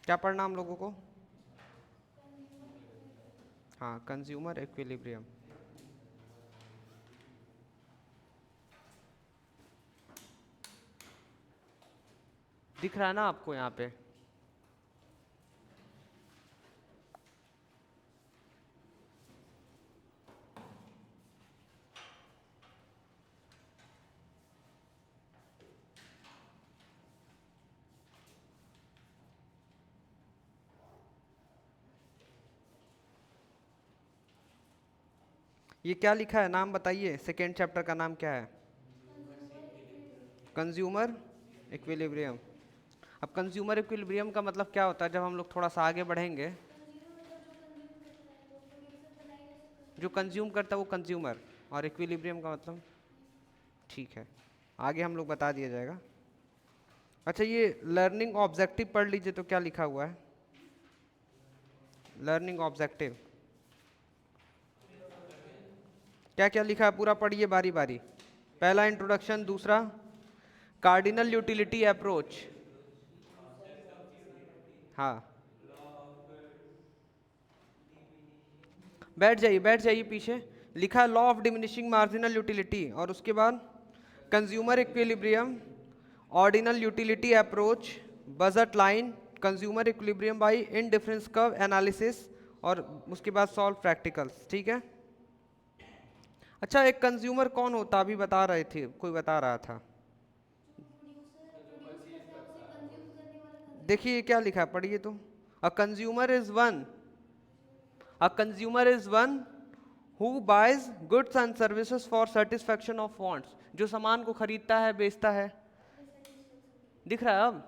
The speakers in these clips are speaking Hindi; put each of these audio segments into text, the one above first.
क्या पढ़ना हम लोगों को? हाँ, कंज्यूमर इक्विलिब्रियम। दिख रहा है ना आपको यहाँ पे? ये क्या लिखा है, नाम बताइए, सेकेंड चैप्टर का नाम क्या है? Consumer equilibrium. अब कंज्यूमर इक्विलिब्रियम का मतलब क्या होता है, जब हम लोग थोड़ा सा आगे बढ़ेंगे। जो कंज्यूम करता है वो कंज्यूमर, और इक्विलिब्रियम का मतलब? ठीक है, आगे हम लोग बता दिया जाएगा। अच्छा, ये लर्निंग ऑब्जेक्टिव पढ़ लीजिए, तो क्या लिखा हुआ है? लर्निंग ऑब्जेक्टिव क्या क्या लिखा है, पूरा पढ़िए बारी बारी। पहला इंट्रोडक्शन, दूसरा कार्डिनल यूटिलिटी अप्रोच। हाँ, बैठ जाइए पीछे। लिखा है law of diminishing marginal utility, और उसके बाद consumer equilibrium, ordinal utility approach, budget line, consumer equilibrium by indifference curve analysis, और उसके बाद सॉल्व प्रैक्टिकल्स। ठीक है। अच्छा, एक कंज्यूमर कौन होता, अभी बता रहे थे, कोई बता रहा था। देखिए ये क्या लिखा है, पढ़िए तो। A consumer is one, a consumer is one who buys goods and services for satisfaction of wants. जो सामान को खरीदता है, बेचता है। दिख रहा है अब?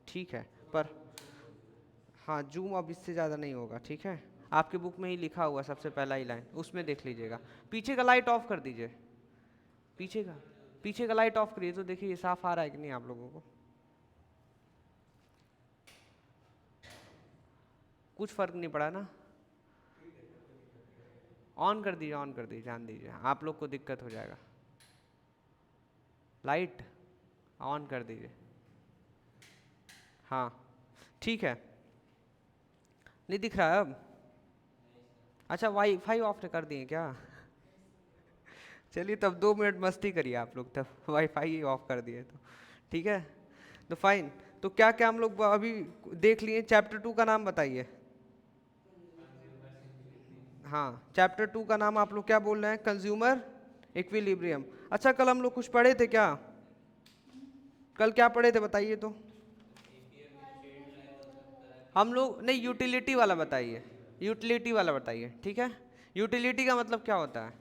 ठीक है। पर हाँ, जूम अब इससे ज़्यादा नहीं होगा, ठीक है। आपके बुक में ही लिखा हुआ सबसे पहला ही लाइन, उसमें देख लीजिएगा। पीछे का लाइट ऑफ कर दीजिए, पीछे का, पीछे का लाइट ऑफ करिए, तो देखिए ये साफ आ रहा है कि नहीं आप लोगों को? कुछ फर्क नहीं पड़ा ना? ऑन कर दीजिए, ऑन कर दीजिए, ध्यान दीजिए, आप लोग को दिक्कत हो जाएगा। लाइट ऑन कर दीजिए। हाँ, ठीक है। नहीं दिख रहा है अब? अच्छा, वाईफाई ऑफ कर दिए क्या? चलिए तब 2 मिनट मस्ती करिए आप लोग, तब वाईफाई ही ऑफ कर दिए तो। ठीक है, तो फाइन। तो क्या क्या हम लोग अभी देख लिए? चैप्टर 2 का नाम बताइए। हाँ, चैप्टर 2 का नाम आप लोग क्या बोल रहे हैं? Consumer equilibrium. अच्छा, कल हम लोग कुछ पढ़े थे क्या? कल क्या पढ़े थे बताइए तो। हम लोग नहीं, यूटिलिटी वाला बताइए, यूटिलिटी वाला बताइए। ठीक है, यूटिलिटी का मतलब क्या होता है?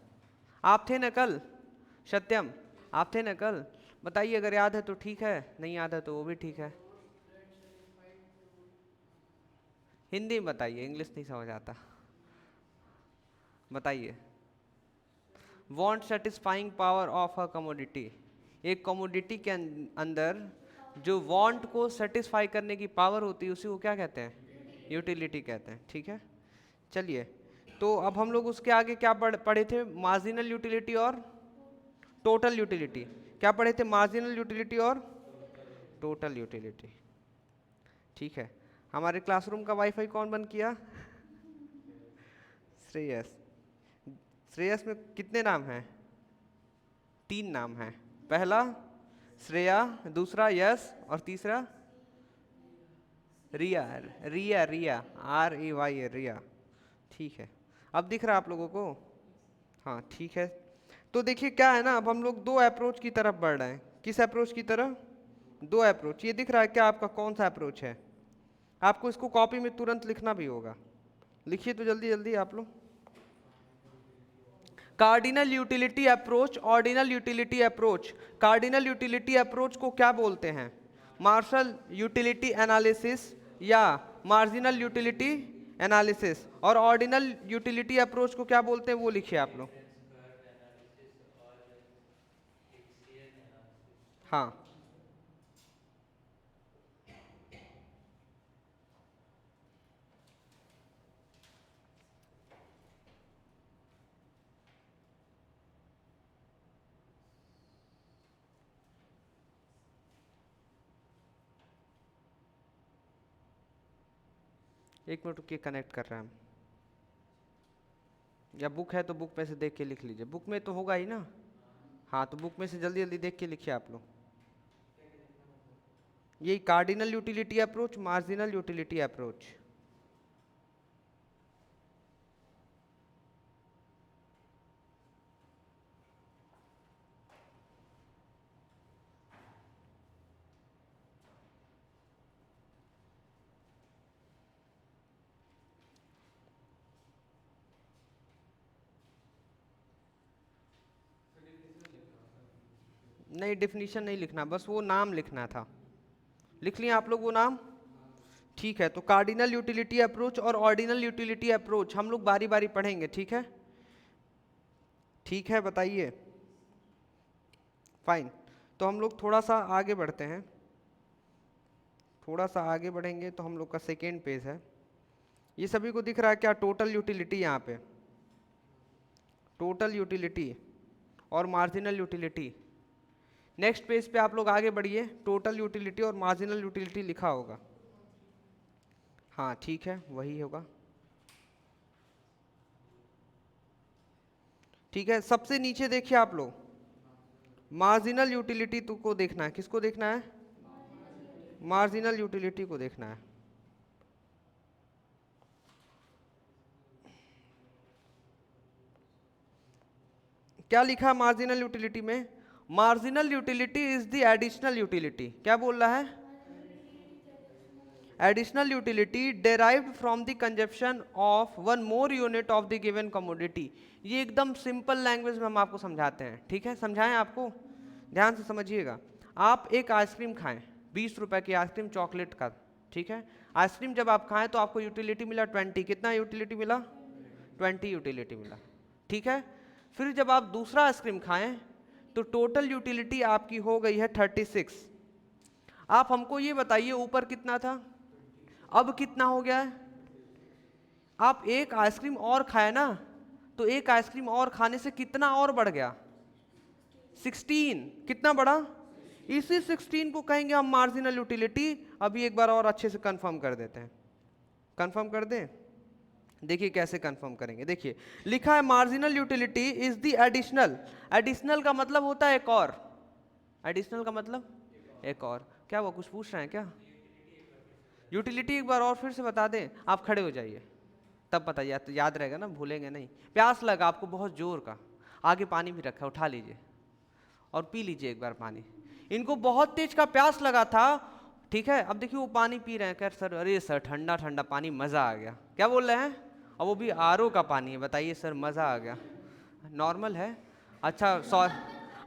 आप थे ना कल? सत्यम, आप थे ना कल? बताइए, अगर याद है तो ठीक है, नहीं याद है तो वो भी ठीक है। हिंदी में बताइए, इंग्लिश नहीं समझ आता। बताइए। Want satisfying power of a commodity. एक कमोडिटी के अंदर जो वांट को सेटिस्फाई करने की पावर होती है, उसी को क्या कहते हैं? यूटिलिटी कहते हैं। ठीक है, चलिए। तो अब हम लोग उसके आगे क्या पढ़े थे? मार्जिनल यूटिलिटी और टोटल यूटिलिटी। क्या पढ़े थे? मार्जिनल यूटिलिटी और टोटल यूटिलिटी। ठीक है। हमारे क्लासरूम का वाईफाई कौन बंद किया? श्रेयस। श्रेयस में कितने नाम हैं? 3 नाम हैं। पहला श्रेया, दूसरा यश, और तीसरा रिया। रिया, रिया, RAY, रिया। ठीक है, अब दिख रहा है आप लोगों को? हाँ, ठीक है। तो देखिए क्या है ना, अब हम लोग 2 अप्रोच की तरफ बढ़ रहे हैं। किस अप्रोच की तरफ? 2 अप्रोच। ये दिख रहा है क्या आपका, कौन सा अप्रोच है? आपको इसको कॉपी में तुरंत लिखना भी होगा। लिखिए तो जल्दी जल्दी आप लोग। Cardinal utility approach, ordinal utility approach. Cardinal utility approach को क्या बोलते हैं? मार्शल यूटिलिटी एनालिसिस या मार्जिनल यूटिलिटी एनालिसिस। और ऑर्डिनल यूटिलिटी अप्रोच को क्या बोलते हैं, वो लिखिए आप लोग। हाँ, एक मिनट रुकिए, कनेक्ट कर रहे हैं हम। या बुक है तो बुक में से देख के लिख लीजिए, बुक में तो होगा ही ना। हाँ तो बुक में से जल्दी जल्दी देख के लिखिए आप लोग। यही cardinal utility approach, marginal utility approach. नहीं डिफिनीशन नहीं लिखना, बस वो नाम लिखना था। लिख लिया आप लोग वो नाम? ठीक है, तो कार्डिनल यूटिलिटी अप्रोच और ऑर्डिनल यूटिलिटी अप्रोच हम लोग बारी बारी पढ़ेंगे, ठीक है? ठीक है, बताइए। फाइन, तो हम लोग थोड़ा सा आगे बढ़ते हैं। थोड़ा सा आगे बढ़ेंगे तो हम लोग का सेकेंड पेज है। ये सभी को दिख रहा है क्या? टोटल यूटिलिटी, यहाँ पे टोटल यूटिलिटी और मार्जिनल यूटिलिटी। नेक्स्ट पेज पे आप लोग आगे बढ़िए, टोटल यूटिलिटी और मार्जिनल यूटिलिटी लिखा होगा। हाँ ठीक है, वही होगा। ठीक है, सबसे नीचे देखिए आप लोग, मार्जिनल यूटिलिटी को देखना है। किसको देखना है? मार्जिनल यूटिलिटी को देखना है। क्या लिखा मार्जिनल यूटिलिटी में? Marginal utility is the additional utility. क्या बोल रहा है? Additional utility derived from the consumption of one more unit of the given commodity. ये एकदम सिंपल लैंग्वेज में हम आपको समझाते हैं, ठीक है? समझाएं आपको, ध्यान से समझिएगा। आप एक आइसक्रीम खाएं, 20 रुपए की आइसक्रीम चॉकलेट का, ठीक है? आइसक्रीम जब आप खाएं तो आपको यूटिलिटी मिला 20। कितना यूटिलिटी मिला? 20 यूटिलिटी मिला, ठीक है? फिर जब आप दूसरा आइसक्रीम खाएं तो टोटल यूटिलिटी आपकी हो गई है 36। आप हमको ये बताइए ऊपर कितना था, अब कितना हो गया है? आप एक आइसक्रीम और खाए ना, तो एक आइसक्रीम और खाने से कितना और बढ़ गया? 16। कितना बढ़ा? इसी 16 को कहेंगे हम मार्जिनल यूटिलिटी। अभी एक बार और अच्छे से कंफर्म कर देते हैं। कंफर्म कर दें? देखिए कैसे कंफर्म करेंगे। देखिए लिखा है marginal utility is the additional. Additional का मतलब होता है एक और। एडिशनल का मतलब एक और। क्या वो कुछ पूछ रहे हैं क्या? यूटिलिटी एक बार और फिर से बता दें। आप खड़े हो जाइए तब बताइए, तो याद रहेगा ना, भूलेंगे नहीं। प्यास लगा आपको बहुत जोर का, आगे पानी भी रखा है, उठा लीजिए और पी लीजिए एक बार पानी। इनको बहुत तेज का प्यास लगा था, ठीक है? अब देखिए वो पानी पी रहे हैं, कह सर अरे सर ठंडा ठंडा पानी, मज़ा आ गया। क्या बोल रहे हैं? और वो भी आरओ का पानी है। बताइए सर मज़ा आ गया, नॉर्मल है। अच्छा सॉरी,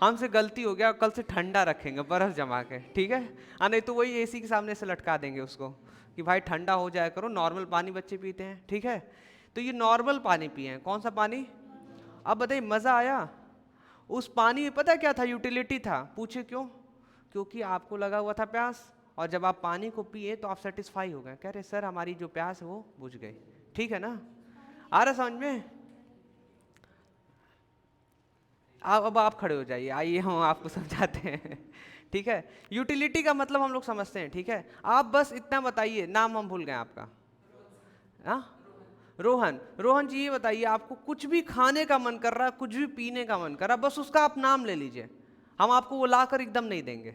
हमसे गलती हो गया, कल से ठंडा रखेंगे बर्फ़ जमा के, ठीक है? नहीं तो वही एसी के सामने से लटका देंगे उसको कि भाई ठंडा हो जाया करो, नॉर्मल पानी बच्चे पीते हैं, ठीक है? तो ये नॉर्मल पानी पिए हैं। कौन सा पानी? अब बताइए मज़ा आया? उस पानी में पता क्या था? यूटिलिटी था। पूछे क्यों? क्योंकि आपको लगा हुआ था प्यास, और जब आप पानी को पिए तो आप सेटिस्फाई हो गए, कह रहे सर हमारी जो प्यास है वो बुझ गई। ठीक है ना? आ रहा समझ में? अब आप खड़े हो जाइए, आइए हम आपको समझाते हैं। ठीक है, यूटिलिटी का मतलब हम लोग समझते हैं, ठीक है? आप बस इतना बताइए, नाम हम भूल गए आपका। हाँ, रोहन। रोहन जी ये बताइए, आपको कुछ भी खाने का मन कर रहा है, कुछ भी पीने का मन कर रहा है, बस उसका आप नाम ले लीजिए, हम आपको वो ला कर एकदम नहीं देंगे।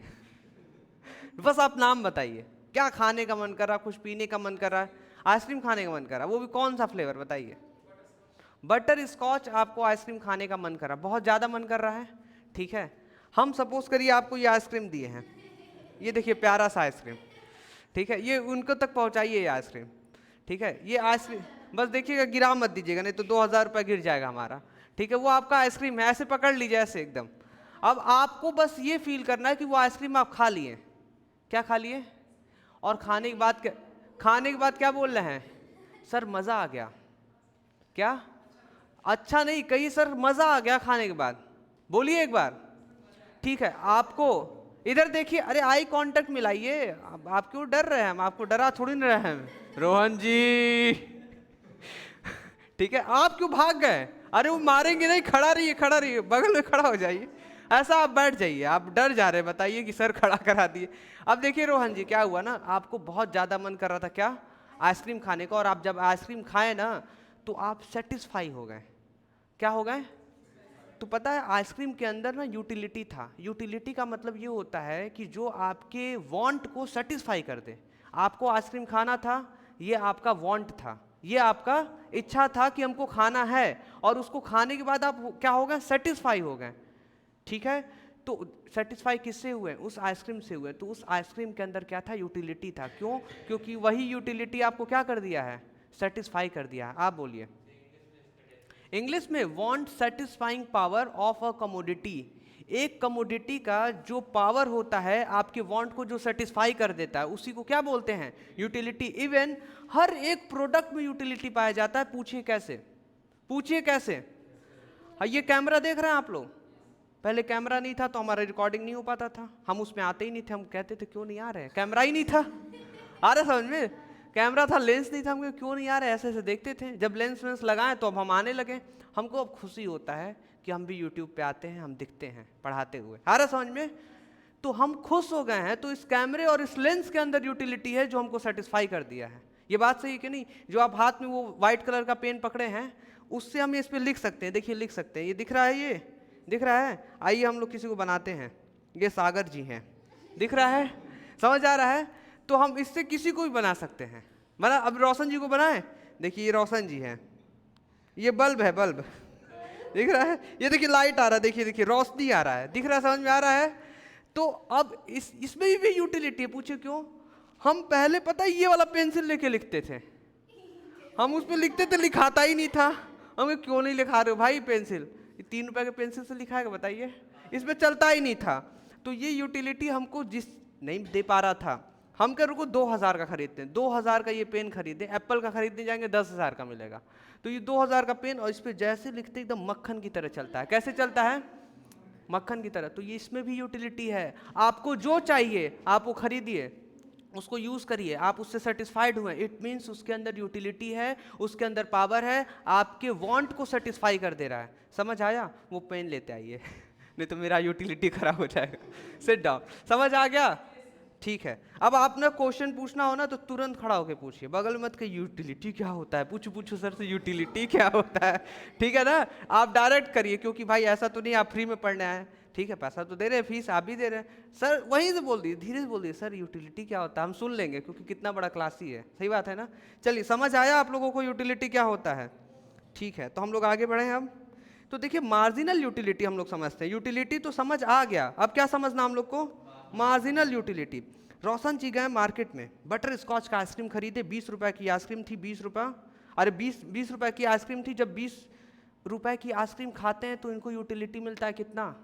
बस आप नाम बताइए, क्या खाने का मन कर रहा है, कुछ पीने का मन कर रहा है, आइसक्रीम खाने का मन कर रहा है, वो भी कौन सा फ्लेवर बताइए? बटर स्कॉच आपको आइसक्रीम खाने का मन कर रहा है, बहुत ज़्यादा मन कर रहा है, ठीक है? हम सपोज करिए आपको ये आइसक्रीम दिए हैं, ये देखिए प्यारा सा आइसक्रीम, ठीक है? ये उनको तक पहुंचाइए ये आइसक्रीम, ठीक है? ये आइसक्रीम बस देखिएगा, गिरा मत दीजिएगा, नहीं तो 2000 रुपये गिर जाएगा हमारा, ठीक है? वो आपका आइसक्रीम है, ऐसे पकड़ लीजिए ऐसे एकदम। अब आपको बस ये फील करना है कि वो आइसक्रीम आप खा लिए। क्या खा लिए? और खाने के बाद क्या? खाने के बाद क्या बोल रहे हैं? सर मज़ा आ गया। क्या? अच्छा नहीं, कहिए सर मज़ा आ गया खाने के बाद, बोलिए एक बार। ठीक है, आपको इधर देखिए, अरे आई कांटेक्ट मिलाइए। आप क्यों डर रहे हैं? हम आपको डरा थोड़ी ना रहे हैं रोहन जी। ठीक है, आप क्यों भाग गए? अरे वो मारेंगे नहीं, खड़ा रहिए, खड़ा रहिए, बगल में खड़ा हो जाइए, ऐसा आप बैठ जाइए। आप डर जा रहे हैं, बताइए कि सर खड़ा करा दिए। अब देखिए रोहन जी, क्या हुआ ना, आपको बहुत ज़्यादा मन कर रहा था क्या? आइसक्रीम खाने का, और आप जब आइसक्रीम खाए ना तो आप सेटिस्फाई हो गए। क्या हो गए? तो पता है आइसक्रीम के अंदर ना यूटिलिटी था। यूटिलिटी का मतलब ये होता है कि जो आपके वांट को सेटिस्फाई कर दे। आपको आइसक्रीम खाना था, ये आपका वांट था, ये आपका इच्छा था कि हमको खाना है, और उसको खाने के बाद आप क्या हो गए? सेटिस्फाई हो गए। ठीक है, तो सेटिस्फाई किससे हुए? उस आइसक्रीम से हुए। तो उस आइसक्रीम के अंदर क्या था? यूटिलिटी था। क्यों? क्योंकि वही यूटिलिटी आपको क्या कर दिया है? सेटिस्फाई कर दिया है। आप बोलिए। इंग्लिश में want satisfying power of a commodity. एक कमोडिटी का जो पावर होता है आपके वांट को जो सेटिस्फाई कर देता है, उसी को क्या बोलते हैं? यूटिलिटी। इवन हर एक प्रोडक्ट में यूटिलिटी पाया जाता है। पूछिए कैसे? पूछिए कैसे? हाँ, ये कैमरा देख रहे हैं आप लोग? पहले कैमरा नहीं था तो हमारा रिकॉर्डिंग नहीं हो पाता था, हम उसमें आते ही नहीं थे। हम कहते थे क्यों नहीं आ रहे, कैमरा ही नहीं था। आ रहा समझ में? कैमरा था, लेंस नहीं था, हम क्यों नहीं आ रहे, ऐसे ऐसे देखते थे। जब लेंस वेंस लगाए तो अब हम आने लगे। हमको अब खुशी होता है कि हम भी यूट्यूब पे आते हैं, हम दिखते हैं पढ़ाते हुए। आ रहा समझ में? तो हम खुश हो गए हैं। तो इस कैमरे और इस लेंस के अंदर यूटिलिटी है जो हमको सेटिस्फाई कर दिया है। ये बात सही है कि नहीं? जो आप हाथ में वो व्हाइट कलर का पेन पकड़े हैं, उससे हम इस पर लिख सकते हैं। देखिए लिख सकते हैं, ये दिख रहा है, ये दिख रहा है। आइए हम लोग किसी को बनाते हैं, ये सागर जी हैं, दिख रहा है? समझ आ रहा है? तो हम इससे किसी को भी बना सकते हैं। बना, अब रोशन जी को बनाए, देखिए ये रोशन जी हैं, ये बल्ब है, बल्ब दिख रहा है, ये देखिए लाइट आ रहा है, देखिए देखिए रोशनी आ रहा है, दिख रहा है? समझ में आ रहा है? तो अब इसमें भी यूटिलिटी है। पूछे क्यों? हम पहले पता है ये वाला पेंसिल लेके लिखते थे, हम उस पर लिखते थे, लिखाता ही नहीं था। हम क्यों नहीं लिखा रहे हो भाई पेंसिल, 3 रुपए के पेंसिल से लिखाएगा बताइए? इसमें चलता ही नहीं था। तो ये यूटिलिटी हमको जिस नहीं दे पा रहा था, हम कह रुको 2000 का खरीदते हैं, 2000 का ये पेन खरीदे, एप्पल का खरीदने जाएंगे 10,000 का मिलेगा। तो ये 2000 का पेन, और इस पर जैसे लिखते एकदम मक्खन की तरह चलता है। कैसे चलता है? मक्खन की तरह। तो ये इसमें भी यूटिलिटी है। आपको जो चाहिए आप वो खरीदिए, उसको यूज करिए, आप उससे सेटिस्फाइड हुए, इट मीन्स उसके अंदर यूटिलिटी है, उसके अंदर पावर है, आपके वांट को सेटिस्फाई कर दे रहा है। समझ आया? वो पेन लेते आइए नहीं तो मेरा यूटिलिटी खराब हो जाएगा। Sit down. समझ आ गया? ठीक है। अब आपने क्वेश्चन पूछना हो ना तो तुरंत खड़ा होकर पूछिए, बगल मत के यूटिलिटी क्या होता है, पूछो पूछो सर से यूटिलिटी क्या होता है। ठीक है ना? आप डायरेक्ट करिए, क्योंकि भाई ऐसा तो नहीं आप फ्री में पढ़ने आए। ठीक है, पैसा तो दे रहे हैं, फीस आप भी दे रहे हैं सर, वहीं से बोल दिए, धीरे से बोल दिए, सर यूटिलिटी क्या होता है, हम सुन लेंगे, क्योंकि कितना बड़ा क्लास ही है। सही बात है ना? चलिए, समझ आया आप लोगों को यूटिलिटी क्या होता है? ठीक है, तो हम लोग आगे बढ़े हैं अब। तो देखिए मार्जिनल यूटिलिटी हम लोग समझते हैं। यूटिलिटी तो समझ आ गया, अब क्या समझना हम लोग को? Marginal utility. रोशन जी गए मार्केट में, बटर स्कॉच का आइसक्रीम खरीदे, 20 रुपए की आइसक्रीम थी, 20 रुपये, अरे 20 रुपए की आइसक्रीम थी। जब 20 रुपए की आइसक्रीम खाते हैं तो इनको यूटिलिटी मिलता है कितना?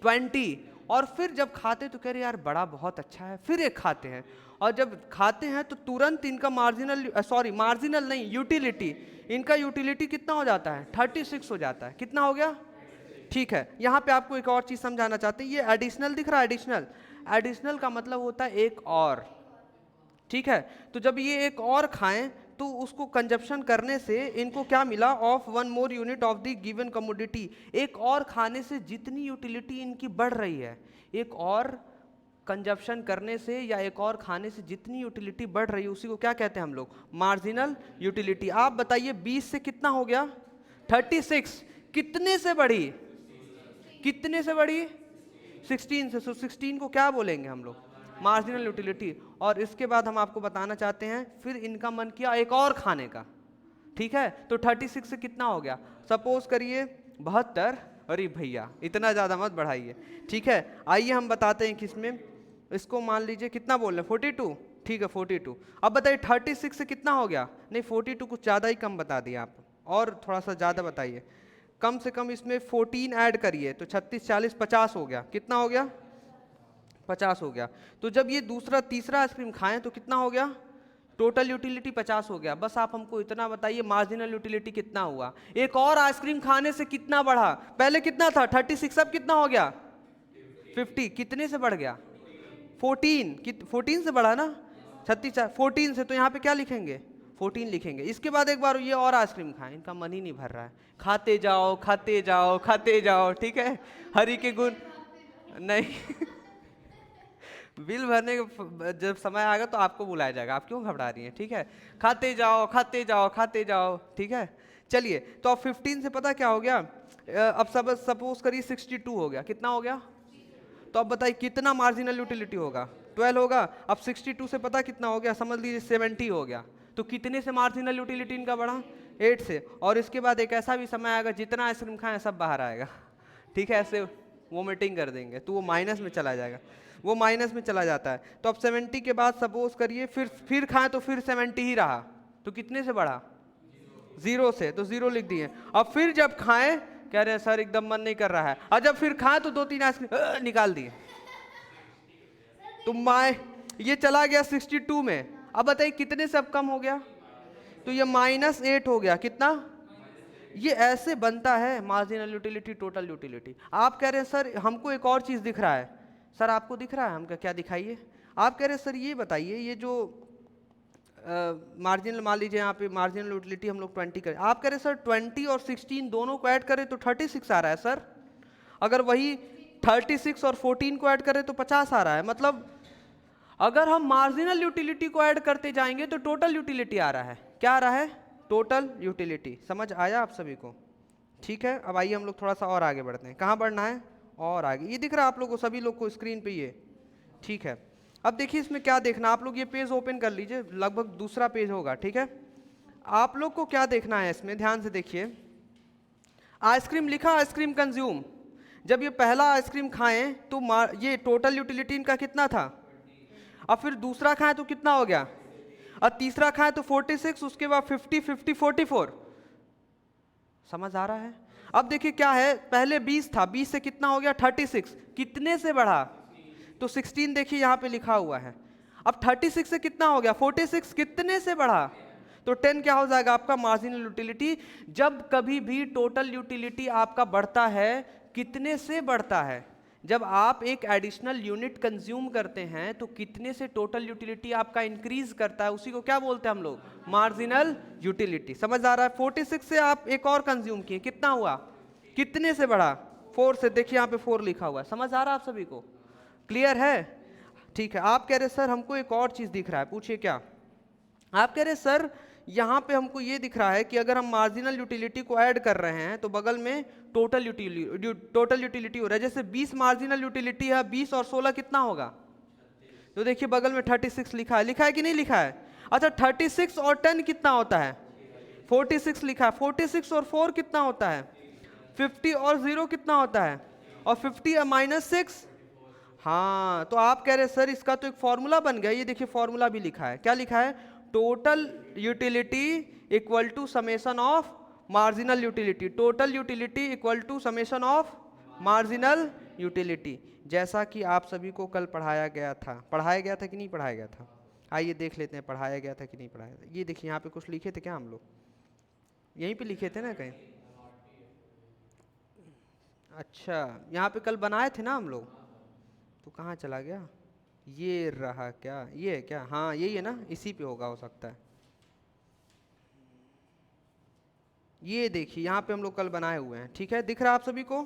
20। और फिर जब खाते तो कह रहे यार बड़ा बहुत अच्छा है, फिर एक खाते हैं, और जब खाते हैं तो तुरंत इनका मार्जिनल नहीं, यूटिलिटी, इनका यूटिलिटी कितना हो जाता है? 36 हो जाता है। कितना हो गया? ठीक है, यहाँ पे आपको एक और चीज समझाना चाहते हैं, ये एडिशनल दिख रहा है, एडिशनल। एडिशनल का मतलब होता है एक और। ठीक है, तो जब ये एक और खाएं तो उसको कंजप्शन करने से इनको क्या मिला? Of 1 more unit of the given commodity. एक और खाने से जितनी यूटिलिटी इनकी बढ़ रही है, एक और कंजप्शन करने से या एक और खाने से जितनी यूटिलिटी बढ़ रही है, उसी को क्या कहते हैं हम लोग? Marginal utility. आप बताइए 20 से कितना हो गया? 36। कितने से बढ़ी? कितने से बढ़ी? 16 से। 16 को क्या बोलेंगे हम लोग? Marginal utility. और इसके बाद हम आपको बताना चाहते हैं, फिर इनका मन किया एक और खाने का। ठीक है, तो 36 से कितना हो गया? सपोज करिए 72। अरे भैया इतना ज़्यादा मत बढ़ाइए। ठीक है, आइए हम बताते हैं किसमें। इसको मान लीजिए कितना बोल रहे हैं? 42। ठीक है 42। अब बताइए 36 से कितना हो गया? नहीं 42 कुछ ज़्यादा ही कम बता दिया आप, और थोड़ा सा ज़्यादा बताइए। कम से कम इसमें 14 ऐड करिए तो 36 40 50 हो गया। कितना हो गया? 50 हो गया। तो जब ये दूसरा तीसरा आइसक्रीम खाएं तो कितना हो गया? टोटल यूटिलिटी 50 हो गया। बस आप हमको इतना बताइए मार्जिनल यूटिलिटी कितना हुआ? एक और आइसक्रीम खाने से कितना बढ़ा? पहले कितना था? 36, अब कितना हो गया? 50। कितने से बढ़ गया? 14। 14 से बढ़ा ना? 36 14 से, तो यहाँ पे क्या लिखेंगे? 14 लिखेंगे। इसके बाद एक बार ये और आइसक्रीम खाएं, इनका मन ही नहीं भर रहा है, खाते जाओ खाते जाओ खाते जाओ। ठीक है, हरि के गुण नहीं बिल भरने का जब समय आएगा तो आपको बुलाया जाएगा, आप क्यों घबरा रही हैं, ठीक है। खाते जाओ खाते जाओ खाते जाओ, ठीक है। चलिए, तो अब 15 से पता क्या हो गया, अब सब सपोज करिए 62 हो गया, कितना हो गया, तो अब बताइए कितना मार्जिनल यूटिलिटी होगा, 12 होगा। अब 62 से पता कितना हो गया, समझ लीजिए 70 हो गया। तो कितने से मार्जिनल यूटिलिटी इनका बढ़ा, 8 से। और इसके बाद एक ऐसा भी समय आएगा जितना आइसक्रीम खाएं सब बाहर आएगा, ठीक है, ऐसे वोमिटिंग कर देंगे तो वो माइनस में चला जाएगा, वो माइनस में चला जाता है। तो अब 70 के बाद सपोज करिए फिर खाएं तो फिर 70 ही रहा, तो कितने से बढ़ा, 0 से, तो 0 लिख दिए। अब फिर जब खाएं कह रहे हैं सर एकदम मन नहीं कर रहा है, और जब फिर खाएं तो 2-3 आइसक्रीम निकाल दिए, तो ये चला गया 62 में। अब बताइए कितने से अब कम हो गया, तो ये -8 हो गया, कितना, ये ऐसे बनता है मार्जिनल यूटिलिटी टोटल यूटिलिटी। आप कह रहे हैं सर हमको एक और चीज दिख रहा है, सर आपको दिख रहा है, हम क्या दिखाइए। आप कह रहे हैं सर ये बताइए, ये जो मार्जिनल, मान लीजिए यहाँ पे मार्जिनल यूटिलिटी हम लोग 20 करें, आप कह रहे हैं सर 20 और 16 दोनों को ऐड करें तो 36 आ रहा है सर, अगर वही 36 और 14 को ऐड करें तो 50 आ रहा है। मतलब अगर हम मार्जिनल यूटिलिटी को ऐड करते जाएंगे तो टोटल यूटिलिटी आ रहा है, क्या आ रहा है, टोटल यूटिलिटी। समझ आया आप सभी को, ठीक है। अब आइए हम लोग थोड़ा सा और आगे बढ़ते हैं, कहाँ बढ़ना है, और आगे, ये दिख रहा है आप लोग को, सभी लोग को स्क्रीन पे ये, ठीक है। अब देखिए इसमें क्या देखना, आप लोग ये पेज ओपन कर लीजिए, लगभग दूसरा पेज होगा, ठीक है। आप लोग को क्या देखना है इसमें, ध्यान से देखिए, आइसक्रीम लिखा, आइसक्रीम कंज्यूम, जब ये पहला आइसक्रीम खाएं तो ये टोटल यूटिलिटी इनका कितना था, अब फिर दूसरा खाएं तो कितना हो गया, और तीसरा खाएं तो 46, उसके बाद 50, 50, 44। समझ आ रहा है। अब देखिए क्या है, पहले 20 था, 20 से कितना हो गया 36, कितने से बढ़ा, तो 16 देखिए यहाँ पे लिखा हुआ है। अब 36 से कितना हो गया 46, कितने से बढ़ा, तो 10 क्या हो जाएगा आपका मार्जिनल यूटिलिटी। जब कभी भी टोटल यूटिलिटी आपका बढ़ता है, कितने से बढ़ता है, जब आप एक एडिशनल यूनिट कंज्यूम करते हैं तो कितने से टोटल यूटिलिटी आपका इंक्रीज करता है, उसी को क्या बोलते हैं हम लोग, मार्जिनल यूटिलिटी। समझ आ रहा है। 46 से आप एक और कंज्यूम किए, कितना हुआ, कितने से बढ़ा, 4 से, देखिए यहाँ पे 4 लिखा हुआ है। समझ आ रहा है आप सभी को, क्लियर है, ठीक है। आप कह रहे सर हमको एक और चीज दिख रहा है, पूछिए क्या। आप कह रहे सर यहाँ पे हमको ये दिख रहा है कि अगर हम मार्जिनल यूटिलिटी को ऐड कर रहे हैं तो बगल में टोटल यूटिलिटी हो रहा है। जैसे 20 मार्जिनल यूटिलिटी है, 20 और 16 कितना होगा, तो देखिए बगल में 36 लिखा है कि नहीं लिखा है। अच्छा 36 और 10 कितना होता है, 46 लिखा है। 46 और 4 कितना होता है, 50 और 0 कितना होता है, और 50 -6। हाँ, तो आप कह रहे हैं सर इसका तो एक फॉर्मूला बन गया, ये देखिए फॉर्मूला भी लिखा है, क्या लिखा है, total utility equal to summation of marginal utility, total utility equal to summation of marginal utility. जैसा कि आप सभी को कल पढ़ाया गया था कि नहीं पढ़ाया गया था, आइए देख लेते हैं पढ़ाया गया था कि नहीं पढ़ाया था। ये देखिए यहाँ पे कुछ लिखे थे क्या, हम लोग यहीं पे लिखे थे ना कहीं, अच्छा यहाँ पे कल बनाए थे ना हम लोग, तो कहाँ चला गया, ये रहा क्या, ये है क्या, हाँ यही है ना, इसी पे होगा, हो सकता है। ये देखिए यहाँ पे हम लोग कल बनाए हुए हैं, ठीक है, दिख रहा है आप सभी को।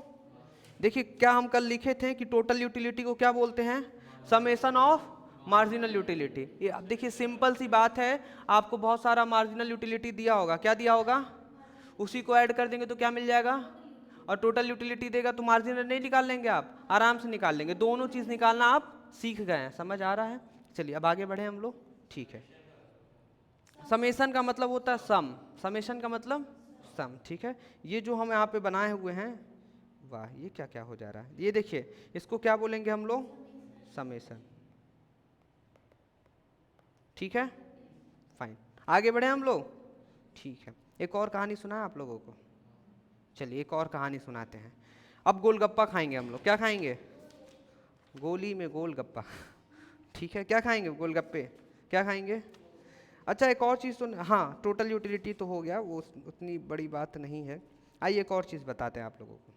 देखिए क्या हम कल लिखे थे कि टोटल यूटिलिटी को क्या बोलते हैं, समेशन ऑफ मार्जिनल यूटिलिटी। ये अब देखिए सिंपल सी बात है, आपको बहुत सारा मार्जिनल यूटिलिटी दिया होगा, क्या दिया होगा, उसी को ऐड कर देंगे तो क्या मिल जाएगा, और टोटल यूटिलिटी देगा तो मार्जिनल नहीं निकाल लेंगे, आप आराम से निकाल लेंगे, दोनों चीज निकालना आप सीख गए हैं। समझ आ रहा है। चलिए अब आगे बढ़े हम लोग, ठीक है। समेशन का मतलब होता है सम, समेशन का मतलब सम, ठीक है। ये जो हम यहाँ पे बनाए हुए हैं, वाह ये क्या क्या हो जा रहा है, ये देखिए इसको क्या बोलेंगे हम लोग, समेशन, ठीक है, फाइन। आगे बढ़े हम लोग, ठीक है। एक और कहानी सुना है आप लोगों को, चलिए एक और कहानी सुनाते हैं। अब गोलगप्पा खाएंगे हम लोग, क्या खाएंगे, गोली में गोलगप्पा ठीक है, क्या खाएंगे, गोलगप्पे, क्या खाएंगे। अच्छा एक और चीज़ सुन, हाँ टोटल यूटिलिटी तो हो गया, वो उतनी बड़ी बात नहीं है। आइए एक और चीज़ बताते हैं आप लोगों को।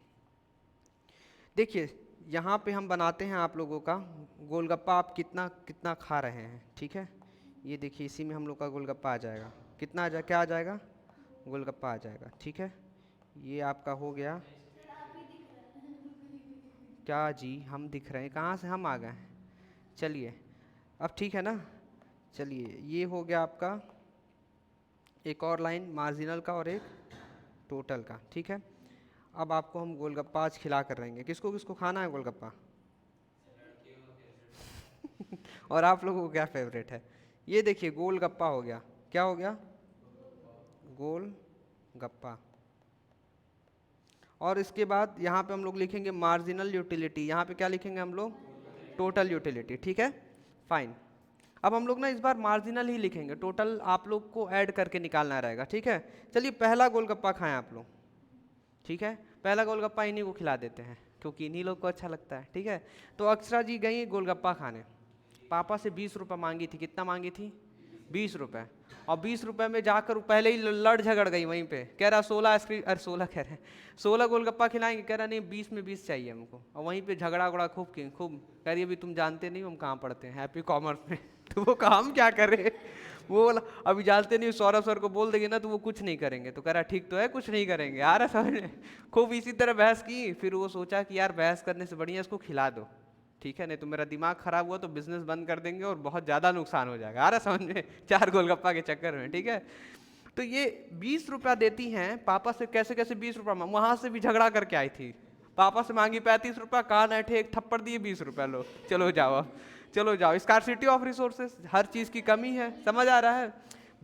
देखिए यहाँ पे हम बनाते हैं आप लोगों का गोलगप्पा, आप कितना कितना खा रहे हैं, ठीक है। ये देखिए इसी में हम लोग का गोलगप्पा आ जाएगा, कितना आ जाए, क्या आ जाएगा, गोलगप्पा आ जाएगा, ठीक है। ये आपका हो गया, क्या जी हम दिख रहे हैं, कहाँ से हम आ गए हैं, चलिए अब ठीक है ना। चलिए ये हो गया आपका एक और लाइन मार्जिनल का और एक टोटल का, ठीक है। अब आपको हम गोलगप्पा आज खिला कर रहेंगे। किसको किसको खाना है गोलगप्पा? और आप लोगों को क्या फेवरेट है? ये देखिए गोलगप्पा हो गया। क्या हो गया? गोलगप्पा। और इसके बाद यहाँ पे हम लोग लिखेंगे मार्जिनल यूटिलिटी। यहाँ पे क्या लिखेंगे हम लोग? टोटल यूटिलिटी, ठीक है, फाइन। अब हम लोग ना इस बार मार्जिनल ही लिखेंगे, टोटल आप लोग को ऐड करके निकालना रहेगा, ठीक है। चलिए पहला गोलगप्पा खाएं आप लोग, ठीक है। पहला गोलगप्पा इन्हीं को खिला देते हैं क्योंकि इन्हीं लोग को अच्छा लगता है, ठीक है। तो अक्षरा जी गई गोलगप्पा खाने, पापा से 20 रुपये मांगी थी। कितना मांगी थी? 20 रुपये। और 20 रुपये में जाकर पहले ही लड़ झगड़ गई वहीं पे, कह रहा 16 आइसक्रीम, अरे 16 कह रहे हैं 16 गोलगप्पा खिलाएंगे, कह रहा नहीं 20 में 20 चाहिए हमको। और वहीं पे झगड़ा उगड़ा खूब कह रही अभी तुम जानते नहीं हम कहाँ पढ़ते हैं, हैप्पी कॉमर्स में। तो वो काम क्या करे, वो बोला अभी जानते नहीं, सौरभ सर को बोल देंगे ना तो वो कुछ नहीं करेंगे। तो कह रहा ठीक तो है, कुछ नहीं करेंगे। आ रहा समझ में? खूब इसी तरह बहस की। फिर वो सोचा कि यार बहस करने से बढ़िया इसको खिला दो, ठीक है, नहीं तो मेरा दिमाग खराब हुआ तो बिजनेस बंद कर देंगे और बहुत ज़्यादा नुकसान हो जाएगा। आ रहा समझ में? 4 गोलगप्पा के चक्कर में, ठीक है। तो ये 20 रुपया देती हैं पापा से, कैसे कैसे 20 रुपया, वहाँ से भी झगड़ा करके आई थी, पापा से मांगी 35 रुपया, कान ऐठे एक थप्पड़ दिए 20 रुपया, लो चलो जाओ, चलो जाओ। स्कार्सिटी ऑफ रिसोर्सेज, हर चीज़ की कमी है, समझ आ रहा है।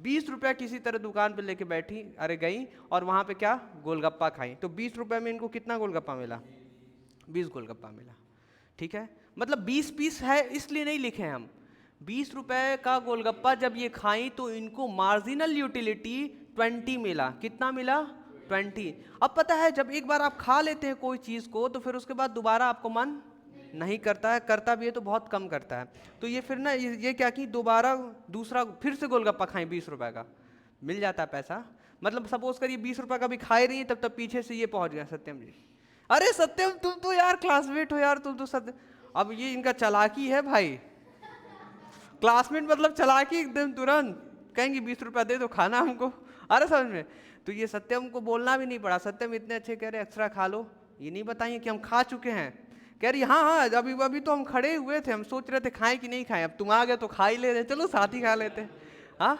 20 रुपया किसी तरह दुकान पे लेके बैठी, अरे गई और वहाँ पे क्या गोलगप्पा खाई। तो 20 रुपये में इनको कितना गोलगप्पा मिला? 20 गोलगप्पा मिला, ठीक है। मतलब 20 पीस है इसलिए नहीं लिखे हम। 20 रुपए का गोलगप्पा जब ये खाई तो इनको मार्जिनल यूटिलिटी 20 मिला। कितना मिला? 20। अब पता है जब एक बार आप खा लेते हैं कोई चीज़ को तो फिर उसके बाद दोबारा आपको मन नहीं करता है, करता भी है तो बहुत कम करता है। तो ये फिर ना ये क्या कि दोबारा दूसरा फिर से गोलगप्पा खाएं 20 रुपए का, मिल जाता है पैसा। मतलब सपोज करिए 20 रुपए का भी खाए रही है, तब तक पीछे से ये पहुंच गया सत्यम जी, अरे सत्यम तुम तो यार क्लासमेट हो यार, तुम तो सत्य। अब ये इनका चालाकी है भाई, क्लासमेट मतलब चालाकी एकदम, तुरंत कहेंगे 20 रुपया दे दो खाना हमको। अरे समझ में? तो ये सत्यम को बोलना भी नहीं पड़ा, सत्यम इतने अच्छे कह रहे एक्स्ट्रा खा लो, ये नहीं बताइए कि हम खा चुके हैं। कह रही हाँ हाँ अभी अभी तो हम खड़े हुए थे, हम सोच रहे थे खाएं कि नहीं खाएं, अब तुम आ गए तो खा ही ले रहे, चलो साथ ही खा लेते। हाँ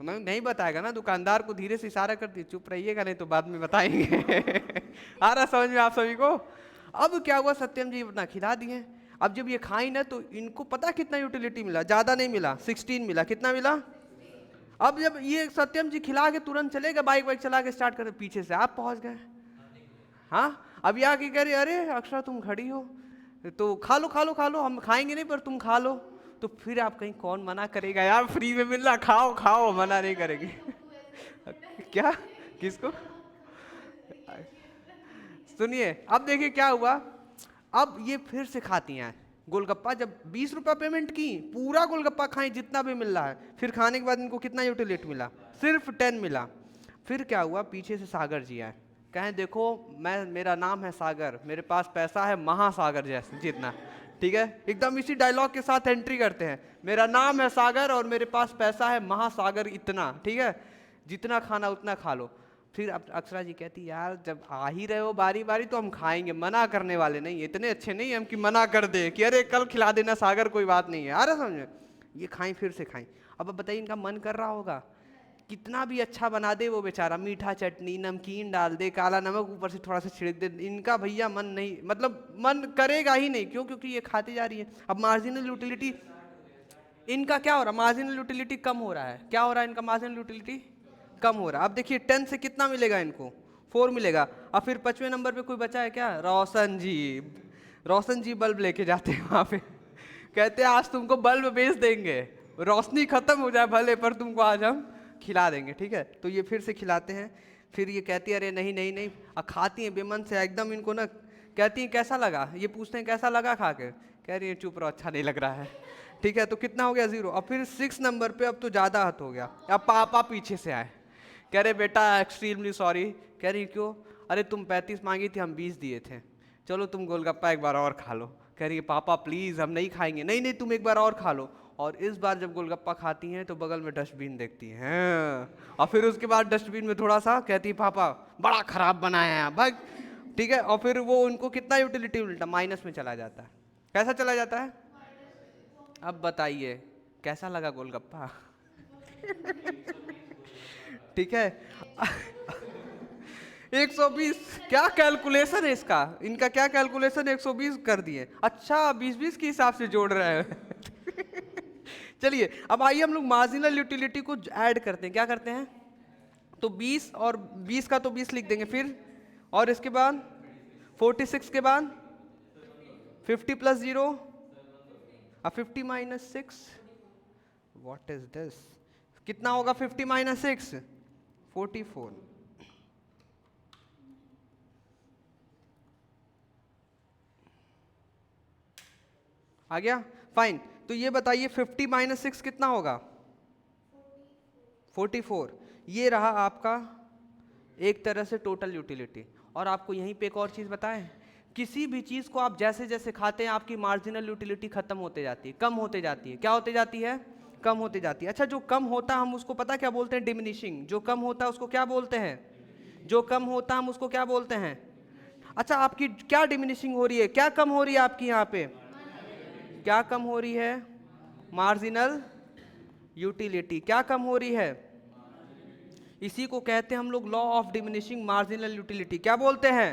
नहीं बताएगा ना, दुकानदार को धीरे से इशारा करती चुप रहिएगा नहीं तो बाद में बताएंगे। आ रहा समझ में आप सभी को? अब क्या हुआ, सत्यम जी अपना खिला दिए। अब जब ये खाई ना तो इनको पता कितना यूटिलिटी मिला, ज्यादा नहीं मिला, 16 मिला। कितना मिला? अब जब ये सत्यम जी खिला के तुरंत चले गए, बाइक वाइक चला के स्टार्ट कर, पीछे से आप पहुंच गए। हाँ अब यहाँ की कह रही अरे अक्षरा तुम खड़ी हो तो खा लो खा लो खा लो, हम खाएंगे नहीं पर तुम खा लो। तो फिर आप कहीं कौन मना करेगा यार, फ्री में मिल रहा, खाओ खाओ, मना नहीं करेगी। क्या? किसको? सुनिए अब देखिए क्या हुआ। अब ये फिर से खाती हैं गोलगप्पा, जब 20 रुपया पेमेंट की, पूरा गोलगप्पा खाएं जितना भी मिल रहा है, फिर खाने के बाद इनको कितना यूटिलिटी मिला? सिर्फ 10 मिला। फिर क्या हुआ, पीछे से सागर जी आए, कहें देखो मेरा नाम है सागर, मेरे पास पैसा है महासागर जैसे जितना, ठीक है, एकदम इसी डायलॉग के साथ एंट्री करते हैं, मेरा नाम है सागर और मेरे पास पैसा है महासागर इतना, ठीक है, जितना खाना उतना खा लो। फिर अब अक्षरा जी कहती यार जब आ ही रहे हो बारी बारी तो हम खाएंगे, मना करने वाले नहीं, इतने अच्छे नहीं हम कि मना कर दे कि अरे कल खिला देना सागर कोई बात नहीं है। अरे समझे? ये खाई फिर से खाई। अब बताइए इनका मन कर रहा होगा, कितना भी अच्छा बना दे वो बेचारा, मीठा चटनी नमकीन डाल दे, काला नमक ऊपर से थोड़ा सा छिड़क दे, इनका भैया मन नहीं, मतलब मन करेगा ही नहीं। क्यों? क्योंकि ये खाती जा रही है। अब मार्जिनल यूटिलिटी इनका क्या हो रहा है, मार्जिनल यूटिलिटी कम हो रहा है। क्या हो रहा है इनका? मार्जिनल यूटिलिटी कम हो रहा है। अब देखिए 10 से कितना मिलेगा इनको? 4 मिलेगा। अब फिर 5वें नंबर पे कोई बचा है क्या? रोशन जी। रोशन जी बल्ब लेके जाते हैं वहाँ पे, कहते हैं आज तुमको बल्ब बेच देंगे, रोशनी खत्म हो जाए भले पर तुमको आज हम खिला देंगे, ठीक है। तो ये फिर से खिलाते हैं। फिर ये कहती है अरे नहीं नहीं नहीं, अब खाती हैं बेमन से एकदम, इनको ना कहती हैं कैसा लगा, ये पूछते हैं कैसा लगा खा के, कह रही है चुप रहो अच्छा नहीं लग रहा है, ठीक है। तो कितना हो गया? 0। अब फिर 6 नंबर पे अब तो ज़्यादा हद हो गया। अब पापा पीछे से आए, कह रहे बेटा एक्सट्रीमली सॉरी। कह रही क्यों? अरे तुम 35 मांगी थी हम 20 दिए थे, चलो तुम गोलगप्पा एक बार और खा लो। कह रही है पापा प्लीज़ हम नहीं खाएंगे। नहीं नहीं तुम एक बार और खा लो। और इस बार जब गोलगप्पा खाती हैं तो बगल में डस्टबिन देखती हैं, और फिर उसके बाद डस्टबिन में थोड़ा सा कहती पापा बड़ा खराब बनाया है भाई, ठीक है। और फिर वो उनको कितना यूटिलिटी मिलता? माइनस में चला जाता है। कैसा चला जाता है? अब बताइए कैसा लगा गोलगप्पा? ठीक है। 120 क्या कैलकुलेशन है इसका, इनका क्या कैलकुलेशन 120 कर दिए। अच्छा 20-20 के हिसाब से जोड़ रहे हैं। चलिए अब आइए हम लोग मार्जिनल यूटिलिटी को ऐड करते हैं। क्या करते हैं? तो 20 और 20 का तो 20 लिख देंगे फिर, और इसके बाद 46 के बाद 50 प्लस 0, अब 50 माइनस 6, व्हाट इज दिस? कितना होगा 50 माइनस 6? 44। आ गया? फाइन। तो ये बताइए 50 माइनस 6 कितना होगा? 44। ये रहा आपका एक तरह से टोटल यूटिलिटी। और आपको यहीं पे एक और चीज़ बताएं, किसी भी चीज़ को आप जैसे जैसे खाते हैं आपकी मार्जिनल यूटिलिटी खत्म होते जाती है, कम होते जाती है। क्या होते जाती है? कम होते जाती है। अच्छा जो कम होता है हम उसको पता क्या बोलते हैं? डिमिनिशिंग। जो कम होता है उसको क्या बोलते हैं? जो कम होता है हम उसको क्या बोलते हैं? अच्छा आपकी क्या डिमिनिशिंग हो रही है? क्या कम हो रही है आपकी यहाँ पे? क्या कम हो रही है? Marginal utility. क्या कम हो रही है? इसी को कहते हैं हम लोग law of diminishing marginal utility. क्या बोलते हैं?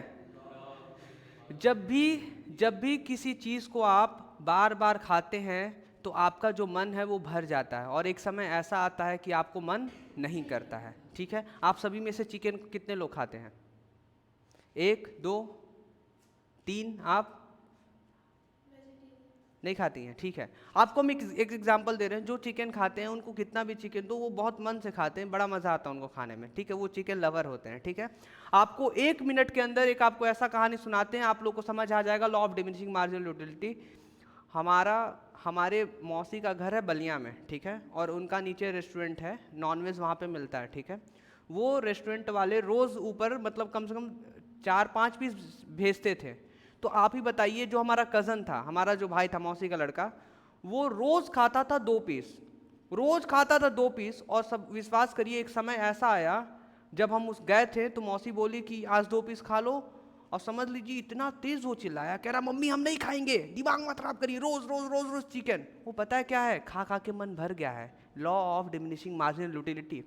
जब भी किसी चीज़ को आप बार बार खाते हैं तो आपका जो मन है वो भर जाता है, और एक समय ऐसा आता है कि आपको मन नहीं करता है। ठीक है, आप सभी में से चिकन कितने लोग खाते हैं? 1 2 3। आप नहीं खाती हैं? ठीक है, आपको हम एक एग्जांपल दे रहे हैं। जो चिकन खाते हैं उनको कितना भी चिकन दो वो बहुत मन से खाते हैं, बड़ा मज़ा आता है उनको खाने में। ठीक है, वो चिकन लवर होते हैं। ठीक है, आपको 1 मिनट के अंदर एक आपको ऐसा कहानी सुनाते हैं, आप लोग को समझ आ जाएगा law of diminishing marginal utility. हमारे मौसी का घर है बलिया में। ठीक है, और उनका नीचे रेस्टोरेंट है, नॉनवेज वहाँ पे मिलता है। ठीक है, वो रेस्टोरेंट वाले रोज़ ऊपर मतलब कम से कम 4-5 पीस भेजते थे। तो आप ही बताइए, जो हमारा कज़न था, हमारा जो भाई था मौसी का लड़का, वो रोज़ खाता था 2 पीस, रोज़ खाता था 2 पीस। और सब विश्वास करिए एक समय ऐसा आया जब हम उस गए थे तो मौसी बोली कि आज 2 पीस खा लो, और समझ लीजिए इतना तेज वो चिल्लाया, कह रहा मम्मी हम नहीं खाएंगे, दिमाग मत खराब करिए, रोज रोज रोज रोज चिकन। वो पता है क्या है? खा खा के मन भर गया है। Law of diminishing marginal utility.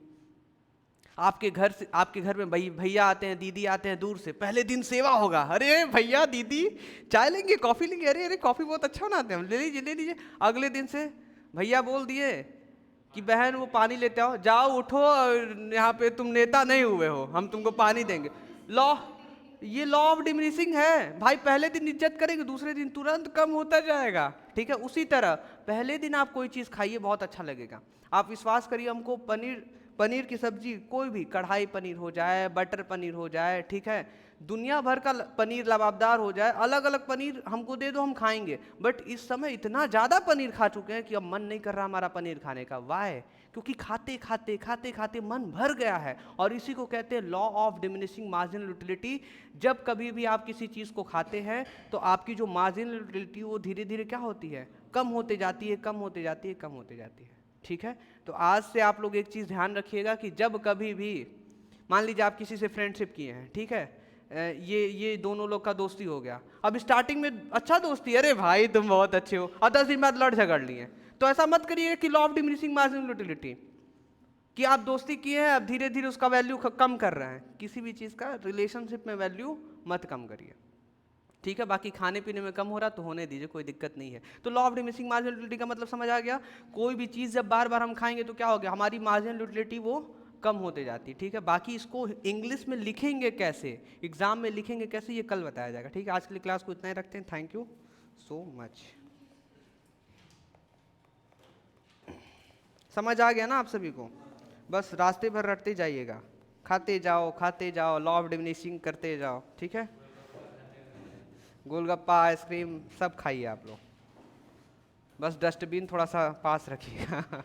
आपके घर में भैया आते हैं, दीदी आते हैं दूर से, पहले दिन सेवा होगा, अरे भैया दीदी चाय लेंगे, कॉफी लेंगे, अरे अरे कॉफी बहुत अच्छा बनाते हैं हम, ले लीजिए ले लीजिए। अगले दिन से भैया बोल दिए कि बहन वो पानी लेते आओ, जाओ उठो, और यहाँ पे तुम नेता नहीं हुए हो, हम तुमको पानी देंगे। लॉ ये लॉ ऑफ डिमिनिशिंग है भाई। पहले दिन इज्जत करेंगे, दूसरे दिन तुरंत कम होता जाएगा। ठीक है, उसी तरह पहले दिन आप कोई चीज़ खाइए बहुत अच्छा लगेगा। आप विश्वास करिए, हमको पनीर की सब्जी, कोई भी कढ़ाई पनीर हो जाए, बटर पनीर हो जाए, ठीक है, दुनिया भर का पनीर लबाबदार हो जाए, अलग अलग पनीर हमको दे दो हम खाएंगे। बट इस समय इतना ज़्यादा पनीर खा चुके हैं कि अब मन नहीं कर रहा हमारा पनीर खाने का। वाई? क्योंकि खाते खाते खाते खाते मन भर गया है। और इसी को कहते हैं law of diminishing marginal utility. जब कभी भी आप किसी चीज़ को खाते हैं तो आपकी जो मार्जिनल यूटिलिटी वो धीरे धीरे क्या होती है? कम होते जाती है, कम होते जाती है, कम होते जाती है। ठीक है, तो आज से आप लोग एक चीज़ ध्यान रखिएगा कि जब कभी भी मान लीजिए आप किसी से फ्रेंडशिप किए हैं, ठीक है, ये दोनों लोग का दोस्ती हो गया। अब स्टार्टिंग में अच्छा दोस्ती, अरे भाई तुम बहुत अच्छे हो, और 10 दिन बाद लड़ झगड़ लिए, तो ऐसा मत करिए कि law of diminishing marginal utility कि आप दोस्ती किए हैं अब धीरे धीरे उसका वैल्यू कम कर रहे हैं। किसी भी चीज़ का रिलेशनशिप में वैल्यू मत कम करिए। ठीक है, बाकी खाने पीने में कम हो रहा तो होने दीजिए, कोई दिक्कत नहीं है। तो law of diminishing marginal utility का मतलब समझ आ गया। कोई भी चीज़ जब बार बार हम खाएंगे तो क्या हो गया? हमारी मार्जिनल यूटिलिटी वो कम होते जाती है। ठीक है, बाकी इसको इंग्लिश में लिखेंगे कैसे, एग्जाम में लिखेंगे कैसे, ये कल बताया जाएगा। ठीक है, आज के लिए क्लास को इतना ही रखते हैं। Thank you so much. समझ आ गया ना आप सभी को? बस रास्ते भर रटते जाइएगा, खाते जाओ, लॉ ऑफ डिमिनिशिंग करते जाओ। ठीक है, गोलगप्पा आइसक्रीम सब खाइए आप लोग, बस डस्टबिन थोड़ा सा पास रखिएगा।